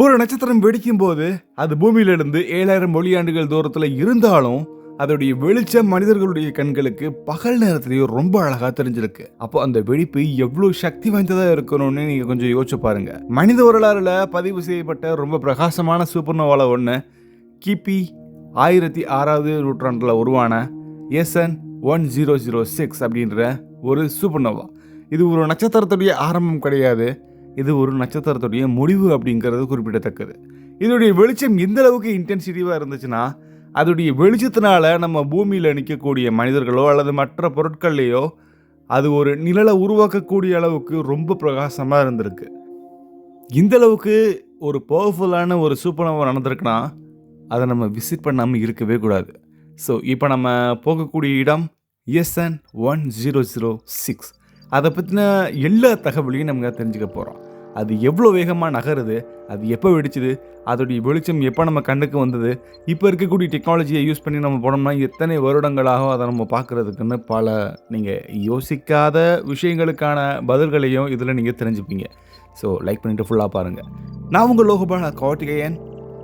ஒரு நட்சத்திரம் வெடிக்கும் போது அது பூமியிலிருந்து 7000 ஒளியாண்டுகள் தூரத்துல இருந்தாலும் அதோடைய வெளிச்சம் மனிதர்களுடைய கண்களுக்கு பகல் நேரத்திலேயே ரொம்ப அழகா தெரிஞ்சிருக்கு. அப்போ அந்த வெடிப்பு எவ்வளவு சக்தி வாய்ந்ததா இருக்கணும்னு நீங்க கொஞ்சம் யோசிச்சு பாருங்க. மனித வரலாறுல பதிவு செய்யப்பட்ட ரொம்ப பிரகாசமான சூப்பர்னோவால ஒண்ணு கிபி 1006வது நூற்றாண்டுல உருவான எஸ்என் 1006 அப்படின்ற ஒரு சூப்பர்னோவா. இது ஒரு நட்சத்திரத்துடைய ஆரம்பம் கிடையாது, இது ஒரு நட்சத்திரத்துடைய முடிவு அப்படிங்கிறது குறிப்பிடத்தக்கது. இதோடைய வெளிச்சம் எந்த அளவுக்கு இன்டென்சிட்டிவாக இருந்துச்சுன்னா, அதோடைய வெளிச்சத்தினால நம்ம பூமியில் நிற்கக்கூடிய மனிதர்களோ அல்லது மற்ற பொருட்கள்லையோ அது ஒரு நிழலை உருவாக்கக்கூடிய அளவுக்கு ரொம்ப பிரகாசமாக இருந்திருக்கு. இந்த அளவுக்கு ஒரு பவர்ஃபுல்லான ஒரு சூப்பர்னோவா நடந்திருக்குன்னா அதை நம்ம விசிட் பண்ணாமல் இருக்கவே கூடாது. ஸோ இப்போ நம்ம போகக்கூடிய இடம் எஸ்என் 1006. அதை பற்றின எல்லா தகவலையும் நம்ம தெரிஞ்சுக்க போகிறோம். அது எவ்வளோ வேகமாக நகருது, அது எப்போ வெடிச்சுது, அதோடைய வெளிச்சம் எப்போ நம்ம கண்ணுக்கு வந்தது, இப்போ இருக்கக்கூடிய டெக்னாலஜியை யூஸ் பண்ணி நம்ம போனோம்னா எத்தனை வருடங்களாகும் அதை நம்ம பார்க்குறதுக்குன்னு பல நீங்கள் யோசிக்காத விஷயங்களுக்கான பதில்களையும் இதில் நீங்கள் தெரிஞ்சுப்பீங்க. ஸோ லைக் பண்ணிவிட்டு ஃபுல்லாக பாருங்கள். நான் உங்கள் லோகபால் கார்த்திகேயன்.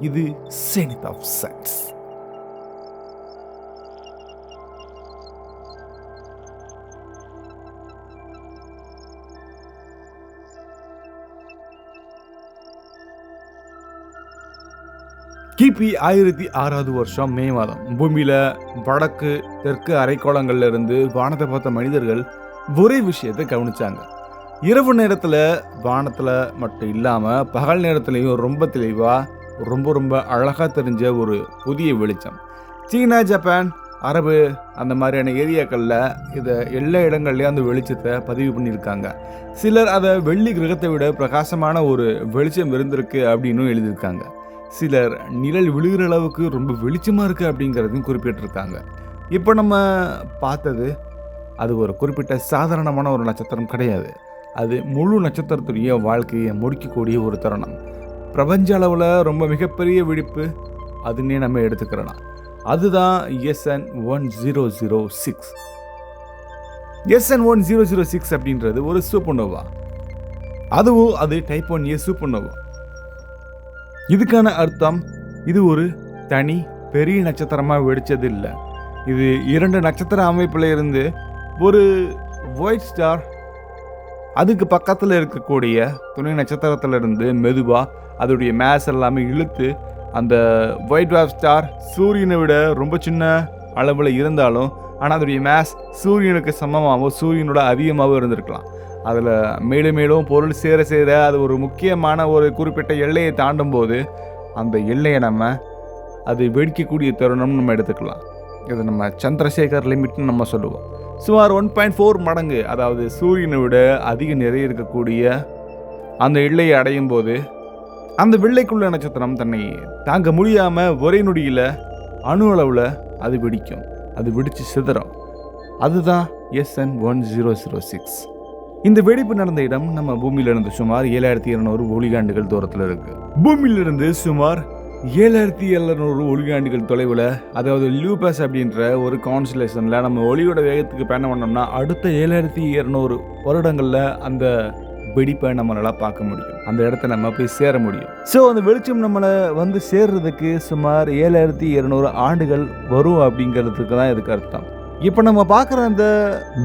இது செனித் ஆஃப் சயின்ஸ். கிபி 1006வது வருஷம் மே மாதம் பூமியில வடக்கு தெற்கு அரைக்கோளங்கள்ல இருந்து வானத்தை பார்த்த மனிதர்கள் ஒரே விஷயத்தை கவனிச்சாங்க. இரவு நேரத்துல வானத்துல மட்டும் இல்லாம பகல் நேரத்திலையும் ரொம்ப தெளிவா ரொம்ப ரொம்ப அழகா தெரிஞ்ச ஒரு புதிய வெளிச்சம். சீனா, ஜப்பான், அரபு அந்த மாதிரியான ஏரியாக்கள்ல இதை எல்லா இடங்கள்லயும் அந்த வெளிச்சத்தை பதிவு பண்ணியிருக்காங்க. சிலர் அதை வெள்ளி கிரகத்தை விட பிரகாசமான ஒரு வெளிச்சம் இருந்திருக்கு அப்படின்னு எழுதியிருக்காங்க. சிலர் நிழல் விழுகிற அளவுக்கு ரொம்ப வெளிச்சமாக இருக்குது அப்படிங்கிறதையும் குறிப்பிட்டிருக்காங்க. இப்போ நம்ம பார்த்தது அது ஒரு குறிப்பிட்ட சாதாரணமான ஒரு நட்சத்திரம் கிடையாது. அது முழு நட்சத்திரத்துடைய வாழ்க்கையை முடிக்கக்கூடிய ஒரு தருணம். பிரபஞ்ச அளவில் ரொம்ப மிகப்பெரிய வெடிப்பு அதுன்னே நம்ம எடுத்துக்கிறலாம். அதுதான் எஸ்என் 1006. எஸ்என் 1006 அப்படின்றது ஒரு சூப்பர்னோவா. அதுவும் அது டைப் 1A சூப்பர்னோவா. இதுக்கான அர்த்தம் இது ஒரு தனி பெரிய நட்சத்திரமாக வெடிச்சது இல்லை. இது 2 நட்சத்திர அமைப்பில் இருந்து ஒரு ஒயிட் ஸ்டார் அதுக்கு பக்கத்தில் இருக்கக்கூடிய துணை நட்சத்திரத்திலிருந்து மெதுவாக அதோடைய மேஸ் எல்லாமே இழுத்து அந்த ஒயிட் ட்வார்ஃப் ஸ்டார் சூரியனை விட ரொம்ப சின்ன அளவில் இருந்தாலும் ஆனால் அதோடைய மேஸ் சூரியனுக்கு சமமாகவும் சூரியனோட அதிகமாகவும் இருந்திருக்கலாம். அதில் மேலும் மேலும் பொருள் சேர சேர அது ஒரு முக்கியமான ஒரு குறிப்பிட்ட எல்லையை தாண்டும் போது அந்த எல்லையை நம்ம அது வெடிக்கக்கூடிய தருணம்னு நம்ம எடுத்துக்கலாம். இதை நம்ம சந்திரசேகர் லிமிட்னு நம்ம சொல்லுவோம். சுமார் 1.4 மடங்கு, அதாவது சூரியனை விட அதிக நிறைய இருக்கக்கூடிய அந்த எல்லையை அடையும் போது அந்த வெள்ளைக்குள்ள நட்சத்திரம் தன்னை தாங்க முடியாமல் ஒரே நொடியில் அணு அளவில் அது வெடிக்கும். அது வெடித்து சிதறும். அதுதான் எஸ்என் 1006. இந்த வெடிப்பு நடந்த இடம் நம்ம பூமியிலிருந்து சுமார் 7200 ஒளியாண்டுகள் தூரத்தில் இருக்கு. பூமியிலிருந்து சுமார் 7700 ஒளியாண்டுகள் தொலைவில், அதாவது லூபஸ் அப்படின்ற ஒரு கான்ஸ்டலேஷன்ல நம்ம ஒளியோட வேகத்துக்கு பயணம் பண்ணோம்னா அடுத்த 7200 வருடங்கள்ல அந்த வெடிப்பை நம்மளால பார்க்க முடியும். அந்த இடத்த நம்ம போய் சேர முடியும். ஸோ அந்த வெளிச்சம் நம்மளை வந்து சேர்றதுக்கு சுமார் 7200 ஆண்டுகள் வரும் அப்படிங்கிறதுக்கு தான் இதுக்கு அர்த்தம். இப்போ நம்ம பார்க்குற அந்த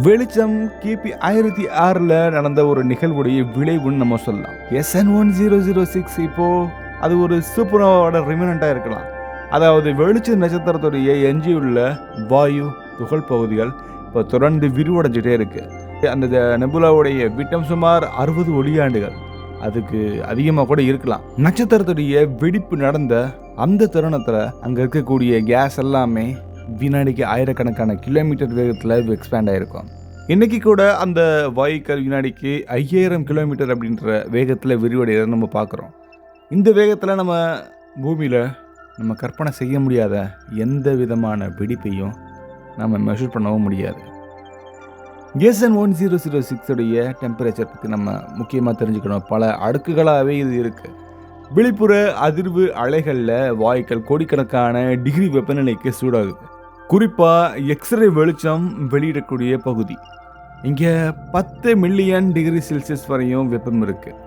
வெளிச்சம் கிபி 1006 நடந்த ஒரு நிகழ்வுடைய விளைவுன்னு நம்ம சொல்லலாம். எஸ்என் 1006 இப்போ அது ஒரு சூப்பர்னோவாவோட ரிமினண்டாக இருக்கலாம். அதாவது வெளிச்ச நட்சத்திரத்துடைய எஞ்சியுள்ள வாயு துகள் பகுதிகள் இப்போ தொடர்ந்து விரிவடைஞ்சிட்டே இருக்கு. அந்த நெபுலாவுடைய விட்டம் சுமார் 60 ஒளியாண்டுகள், அதுக்கு அதிகமாக கூட இருக்கலாம். நட்சத்திரத்துடைய வெடிப்பு நடந்த அந்த தருணத்தில் அங்கே இருக்கக்கூடிய கேஸ் எல்லாமே வினாடிக்கு ஆயிரக்கணக்கான கிலோமீட்டர் வேகத்தில் எக்ஸ்பேண்ட் ஆகிருக்கும். இன்றைக்கி கூட அந்த வாயுக்கள் வினாடிக்கு 5000 கிலோமீட்டர் அப்படின்ற வேகத்தில் விரிவடைகிறத நம்ம பார்க்குறோம். இந்த வேகத்தில் நம்ம பூமியில் நம்ம கற்பனை செய்ய முடியாத எந்த விதமான வெடிப்பையும் நம்ம மெஷர் பண்ணவும் முடியாது. எஸ்என் 1006 டெம்பரேச்சர் பற்றி நம்ம முக்கியமாக தெரிஞ்சுக்கணும். பல அடுக்குகளாகவே இது இருக்குது. வெளிப்புற அதிர்வு அலைகளில் வாயுக்கள் கோடிக்கணக்கான டிகிரி வெப்பநிலைக்கு சூடாகுது. குறிப்பாக எக்ஸ்ரே வெளிச்சம் வெளியிடக்கூடிய பகுதி இங்கே 10 மில்லியன் டிகிரி செல்சியஸ் வரையும் வெப்பம் இருக்குது.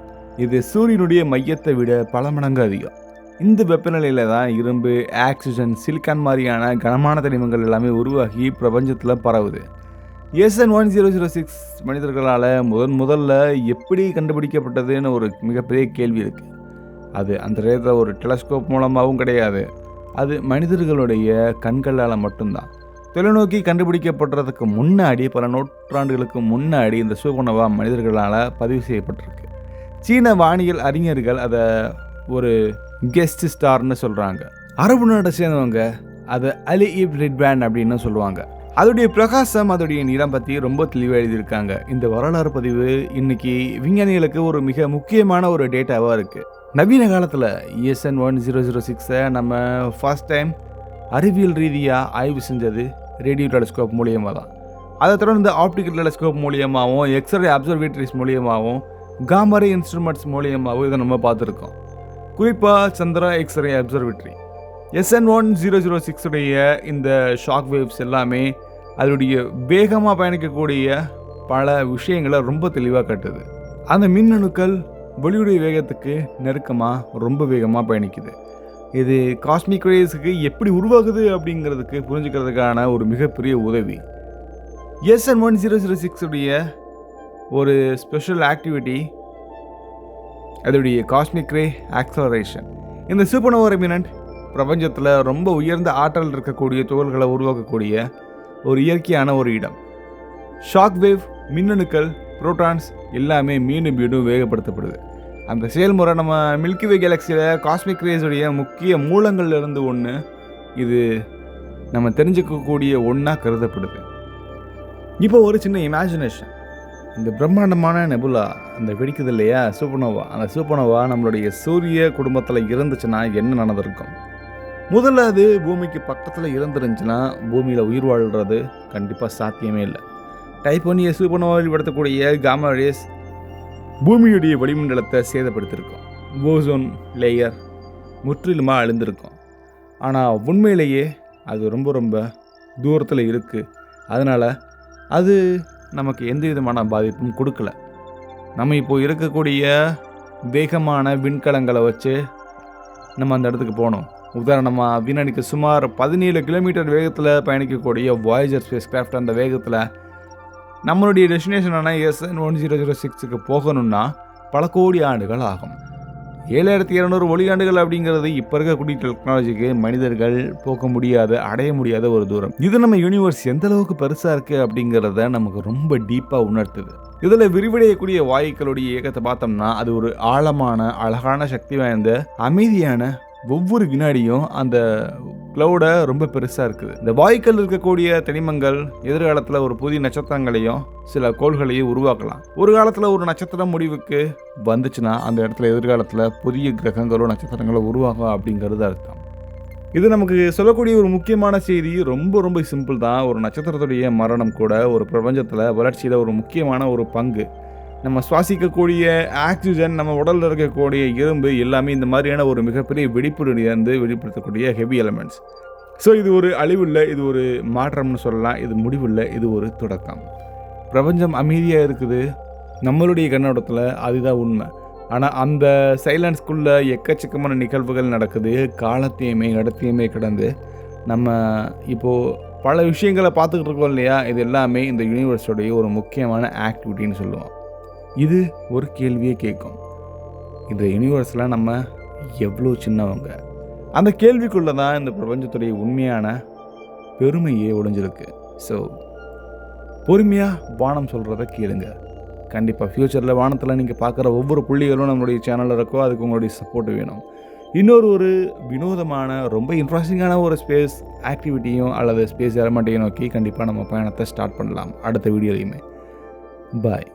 இது சூரியனுடைய மையத்தை விட பல மடங்கு அதிகம். இந்த வெப்பநிலையில் தான் இரும்பு, ஆக்சிஜன், சிலிக்கான் மாதிரியான கனமான தனிமங்கள் எல்லாமே உருவாகி பிரபஞ்சத்தில் பரவுது. SN1006 மனிதர்களால் முதல்ல எப்படி கண்டுபிடிக்கப்பட்டதுன்னு ஒரு மிகப்பெரிய கேள்வி இருக்குது. அது அந்த நேரத்தில் ஒரு டெலஸ்கோப் மூலமாகவும் கிடையாது. அது மனிதர்களுடைய கண்களால் மட்டும்தான். தொலைநோக்கி கண்டுபிடிக்கப்படுறதுக்கு முன்னாடி, பல நூற்றாண்டுகளுக்கு முன்னாடி இந்த சூப்பர்னோவா மனிதர்களால் பதிவு செய்யப்பட்டிருக்கு. சீன வானியல் அறிஞர்கள் அதை ஒரு கெஸ்ட் ஸ்டார்னு சொல்கிறாங்க. அரபு நாட்டை சேர்ந்தவங்க அதை அலிஇப் ரிட்வான் அப்படின்னு சொல்லுவாங்க. அதோடைய பிரகாசம், அதோடைய நிறம் பற்றி ரொம்ப தெளிவாக எழுதியிருக்காங்க. இந்த வரலாறு பதிவு இன்னைக்கு விஞ்ஞானிகளுக்கு ஒரு மிக முக்கியமான ஒரு டேட்டாவாக இருக்குது. நவீன காலத்தில் SN1006 நம்ம ஃபர்ஸ்ட் டைம் அறிவியல் ரீதியாக ஆய்வு செஞ்சது ரேடியோ டெலஸ்கோப் மூலியமாக தான். அதை தொடர்ந்து ஆப்டிக்கல் டெலஸ்கோப் மூலியமாகவும், எக்ஸ்ரே அப்சர்வேட்டரிஸ் மூலியமாகவும், காமரே இன்ஸ்ட்ருமெண்ட்ஸ் மூலியமாகவும் இதை நம்ம பார்த்துருக்கோம். குறிப்பாக சந்திரா எக்ஸ்ரே அப்சர்வேட்டரி SN1006 உடைய இந்த ஷாக் வேவ்ஸ் எல்லாமே அதனுடைய வேகமாக பயணிக்கக்கூடிய பல விஷயங்களை ரொம்ப தெளிவாக காட்டுது. அந்த மின்னணுக்கள் ஒளியுடைய வேகத்துக்கு நெருக்கமாக ரொம்ப வேகமாக பயணிக்குது. இது காஸ்மிக் ரேஸுக்கு எப்படி உருவாகுது அப்படிங்கிறதுக்கு புரிஞ்சுக்கிறதுக்கான ஒரு மிகப்பெரிய உதவி. SN1006 உடைய ஒரு ஸ்பெஷல் ஆக்டிவிட்டி அதோடைய காஸ்மிக் ரே ஆக்சலரேஷன். இந்த சூப்பர்னோவா ரெமினன்ட் பிரபஞ்சத்தில் ரொம்ப உயர்ந்த ஆற்றல் இருக்கக்கூடிய துகள்களை உருவாக்கக்கூடிய ஒரு இயற்கையான ஒரு இடம். ஷாக் வேவ், மின்னணுக்கள், புரோட்டான்ஸ் எல்லாமே மீண்டும் வேகப்படுத்தப்படுது. அந்த செயல்முறை நம்ம மில்கி வே கேலக்சியில் காஸ்மிக் ரேஸுடைய முக்கிய மூலங்கள்லேருந்து ஒன்று. இது நம்ம தெரிஞ்சுக்கக்கூடிய ஒன்றா கருதப்படுது. இப்போ ஒரு சின்ன இமேஜினேஷன். இந்த பிரம்மாண்டமான நெபுலா, அந்த வெடிக்குது இல்லையா சூப்பர்னோவா, அந்த சூப்பர்னோவா நம்மளுடைய சூரிய குடும்பத்தில் இருந்துச்சுன்னா என்ன நடந்திருக்கும்? முதல்ல அது பூமிக்கு பக்கத்தில் இருந்துருந்துச்சுன்னா பூமியில் உயிர் வாழ்கிறது கண்டிப்பாக சாத்தியமே இல்லை. டைப் 1 சூப்பர்னோவாவில் படுத்தக்கூடிய காமா ரேஸ் பூமியுடைய வளிமண்டலத்தை சேதப்படுத்தியிருக்கும். ஓசோன் லேயர் முற்றிலுமாக அழிந்திருக்கும். ஆனால் உண்மையிலேயே அது ரொம்ப தூரத்தில் இருக்குது. அதனால் அது நமக்கு எந்த விதமான பாதிப்பும் கொடுக்கல. நம்ம இப்போது இருக்கக்கூடிய வேகமான விண்கலங்களை வச்சு நம்ம அந்த இடத்துக்கு போனோம். உதாரணமாக வினாடிக்கு சுமார் 17 கிலோமீட்டர் வேகத்தில் பயணிக்கக்கூடிய வாயேஜர் ஸ்பேஸ் கிராஃப்ட் அந்த வேகத்தில் நம்மளுடைய டெஸ்டினேஷனான SN1006க்கு போகணும்னா பல கோடி ஆண்டுகள் ஆகும். 7200 ஒளியாண்டுகள் அப்படிங்கிறது இப்போ இருக்கக்கூடிய டெக்னாலஜிக்கு மனிதர்கள் போக முடியாத, அடைய முடியாத ஒரு தூரம். இது நம்ம யூனிவர்ஸ் எந்த அளவுக்கு பெருசாக இருக்குது அப்படிங்கிறத நமக்கு ரொம்ப டீப்பாக உணர்த்துது. இதில் விரிவடையக்கூடிய வாயுக்களுடைய இயக்கத்தை பார்த்தோம்னா அது ஒரு ஆழமான, அழகான, சக்தி வாய்ந்த, அமைதியான, ஒவ்வொரு வினாடியும் அந்த க்ளவுடை ரொம்ப பெருசாக இருக்குது. இந்த வாயுக்கள் இருக்கக்கூடிய தனிமங்கள் எதிர்காலத்தில் ஒரு புதிய நட்சத்திரங்களையும் சில கோள்களையும் உருவாக்கலாம். ஒரு காலத்தில் ஒரு நட்சத்திரம் முடிவுக்கு வந்துச்சுன்னா அந்த இடத்துல எதிர்காலத்தில் புதிய கிரகங்களோ நட்சத்திரங்களோ உருவாகும் அப்படிங்கிறது அர்த்தம். இது நமக்கு சொல்லக்கூடிய ஒரு முக்கியமான செய்தி ரொம்ப சிம்பிள் தான். ஒரு நட்சத்திரத்துடைய மரணம் கூட ஒரு பிரபஞ்சத்தில் வளர்ச்சியில் ஒரு முக்கியமான ஒரு பங்கு. நம்ம சுவாசிக்கக்கூடிய ஆக்சிஜன், நம்ம உடலில் இருக்கக்கூடிய இரும்பு எல்லாமே இந்த மாதிரியான ஒரு மிகப்பெரிய வெடிப்புலேருந்து வெளிப்படுத்தக்கூடிய ஹெவி எலிமெண்ட்ஸ். ஸோ இது ஒரு அழிவில்லை, இது ஒரு மாற்றம்னு சொல்லலாம். இது முடிவில்லை, இது ஒரு தொடக்கம். பிரபஞ்சம் அமைதியாக இருக்குது நம்மளுடைய கண்ணோட்டத்தில், அதுதான் உண்மை. ஆனால் அந்த சைலன்ஸ்குள்ளே எக்கச்சக்கமான நிகழ்வுகள் நடக்குது. காலத்தையுமே இடத்தையுமே கடந்து நம்ம இப்போது பல விஷயங்களை பார்த்துக்கிட்டு இருக்கோம் இல்லையா? இது எல்லாமே இந்த யூனிவர்ஸோடைய ஒரு முக்கியமான ஆக்டிவிட்டின்னு சொல்லுவோம். இது ஒரு கேள்வியை கேட்கும். இந்த யூனிவர்ஸில் நம்ம எவ்வளோ சின்னவங்க? அந்த கேள்விக்குள்ளே தான் இந்த பிரபஞ்சத்துடைய உண்மையான பெருமையே ஒளிஞ்சிருக்கு. ஸோ பொறுமையாக வானம் சொல்கிறத கேளுங்க. கண்டிப்பாக ஃப்யூச்சரில் வானத்தில் நீங்கள் பார்க்குற ஒவ்வொரு புள்ளிகளும் நம்மளுடைய சேனலில் இருக்கோ, அதுக்கு உங்களுடைய சப்போர்ட் வேணும். இன்னொரு வினோதமான, ரொம்ப இன்ட்ரெஸ்டிங்கான ஒரு ஸ்பேஸ் ஆக்டிவிட்டியும் அல்லது ஸ்பேஸ் எலமெண்ட்டையும் நோக்கி கண்டிப்பாக நம்ம பயணத்தை ஸ்டார்ட் பண்ணலாம் அடுத்த வீடியோலையுமே. பாய்.